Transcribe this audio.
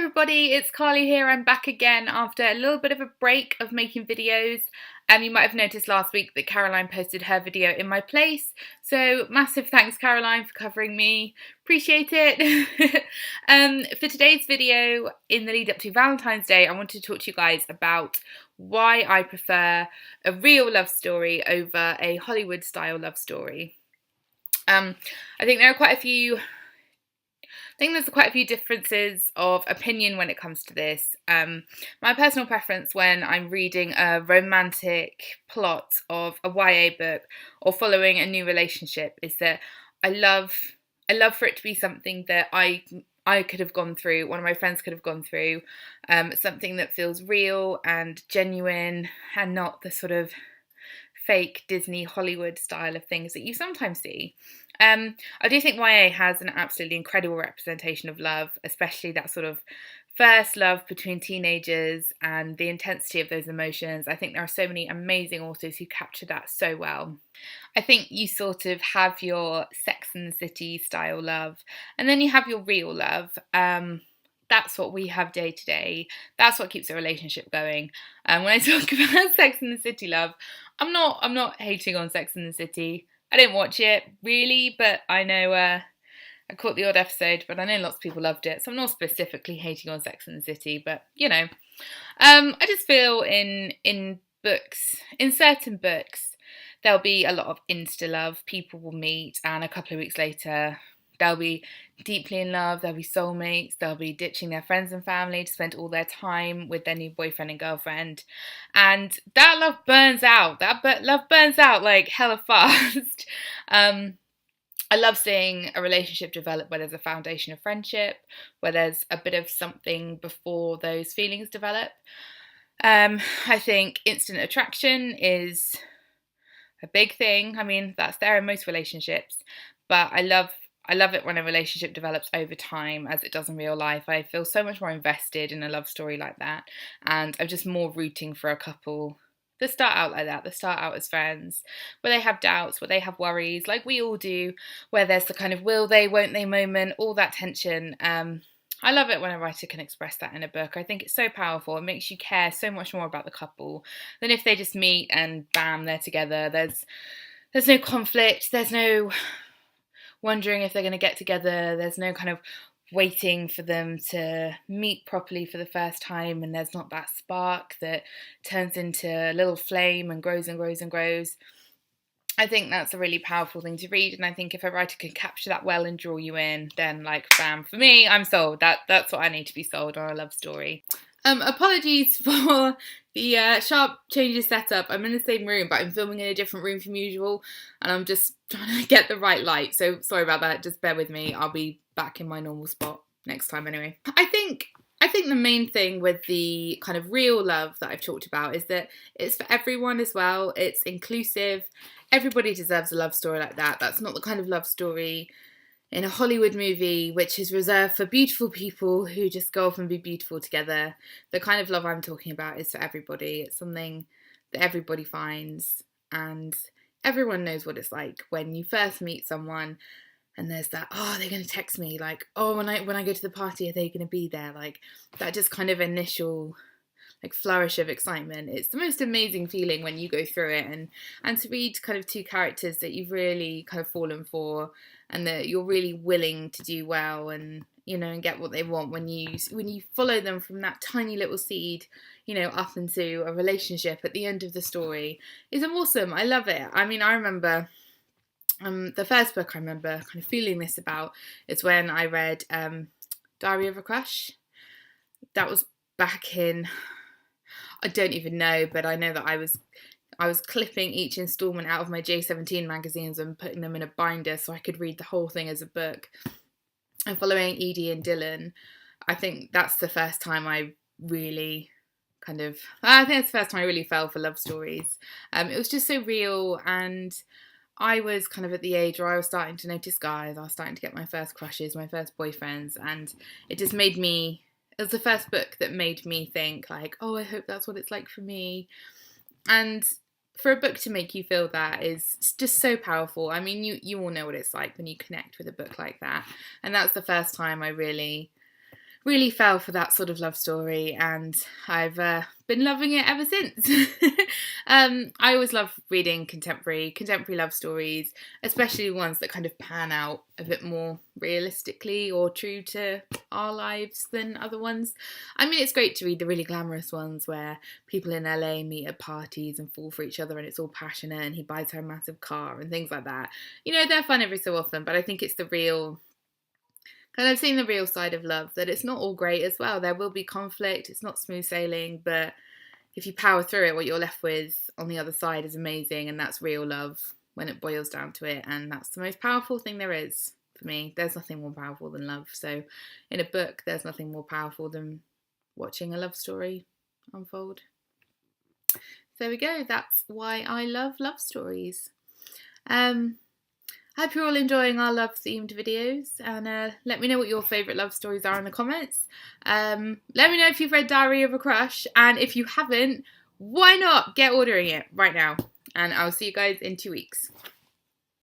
everybody, it's Carly here. I'm back again after a little bit of a break of making videos. You might have noticed last week that Caroline posted her video in my place, so massive thanks Caroline for covering me, appreciate it. For today's video, in the lead up to Valentine's Day, I wanted to talk to you guys about why I prefer a real love story over a Hollywood style love story. I think there's quite a few differences of opinion when it comes to this. My personal preference when I'm reading a romantic plot of a YA book or following a new relationship is that I love for it to be something that I could have gone through, one of my friends could have gone through, something that feels real and genuine and not the sort of fake Disney Hollywood style of things that you sometimes see. I do think YA has an absolutely incredible representation of love, especially that sort of first love between teenagers and the intensity of those emotions. I think there are so many amazing authors who capture that so well. I think you sort of have your Sex and the City style love, and then you have your real love. That's what we have day to day. That's what keeps a relationship going. When I talk about Sex and the City love, I'm not hating on Sex and the City. I didn't watch it really, but I know I caught the odd episode, but I know lots of people loved it. So I'm not specifically hating on Sex and the City, but you know, I just feel in books, in certain books, there'll be a lot of insta love. People will meet, and a couple of weeks later, they'll be deeply in love, they'll be soulmates, they'll be ditching their friends and family to spend all their time with their new boyfriend and girlfriend. And that love burns out. Love burns out like hella fast. I love seeing a relationship develop where there's a foundation of friendship, where there's a bit of something before those feelings develop. I think instant attraction is a big thing. I mean, that's there in most relationships, but I love it when a relationship develops over time as it does in real life. I feel so much more invested in a love story like that, and I'm just more rooting for a couple that start out like that, that start out as friends, where they have doubts, where they have worries, like we all do, where there's the kind of will they, won't they moment, all that tension. I love it when a writer can express that in a book. I think it's so powerful. It makes you care so much more about the couple than if they just meet and bam, they're together. There's no conflict, there's no wondering if they're going to get together, there's no kind of waiting for them to meet properly for the first time, and there's not that spark that turns into a little flame and grows and grows and grows. I think that's a really powerful thing to read, and I think if a writer can capture that well and draw you in, then like bam, for me, I'm sold. That's what I need to be sold on a love story. Apologies for the sharp change of setup. I'm in the same room, but I'm filming in a different room from usual, and I'm just trying to get the right light, so sorry about that, just bear with me. I'll be back in my normal spot next time anyway. I think the main thing with the kind of real love that I've talked about is that it's for everyone as well. It's inclusive. Everybody deserves a love story like that. That's not the kind of love story in a Hollywood movie which is reserved for beautiful people who just go off and be beautiful together. The kind of love I'm talking about is for everybody. It's something that everybody finds, and everyone knows what it's like when you first meet someone and there's that, oh, they're going to text me, like, oh, when I go to the party, are they going to be there? Like, that just kind of initial like flourish of excitement. It's the most amazing feeling when you go through it, and to read kind of two characters that you've really kind of fallen for and that you're really willing to do well and, you know, and get what they want when you follow them from that tiny little seed, you know, up into a relationship at the end of the story is awesome. I love it. I mean, I remember the first book I remember kind of feeling this about is when I read Diary of a Crush. That was back in, I don't even know, but I know that I was clipping each instalment out of my J17 magazines and putting them in a binder so I could read the whole thing as a book. And following Edie and Dylan, I think that's the first time I really fell for love stories. It was just so real, and I was kind of at the age where I was starting to notice guys, I was starting to get my first crushes, my first boyfriends, and it just made me, it was the first book that made me think like, oh, I hope that's what it's like for me. And for a book to make you feel that is just so powerful. I mean, you all know what it's like when you connect with a book like that. And that's the first time I really really fell for that sort of love story, and I've been loving it ever since. I always love reading contemporary love stories, especially ones that kind of pan out a bit more realistically or true to our lives than other ones. I mean, it's great to read the really glamorous ones where people in LA meet at parties and fall for each other and it's all passionate and he buys her a massive car and things like that. You know, they're fun every so often, but I think it's the real... And I've seen the real side of love, that it's not all great as well. There will be conflict, it's not smooth sailing, but if you power through it, what you're left with on the other side is amazing, and that's real love when it boils down to it, and that's the most powerful thing there is for me. There's nothing more powerful than love. So in a book, there's nothing more powerful than watching a love story unfold. So there we go, that's why I love love stories. I hope you're all enjoying our love themed videos, and let me know what your favourite love stories are in the comments. Let me know if you've read Diary of a Crush, and if you haven't, why not get ordering it right now? And I'll see you guys in 2 weeks.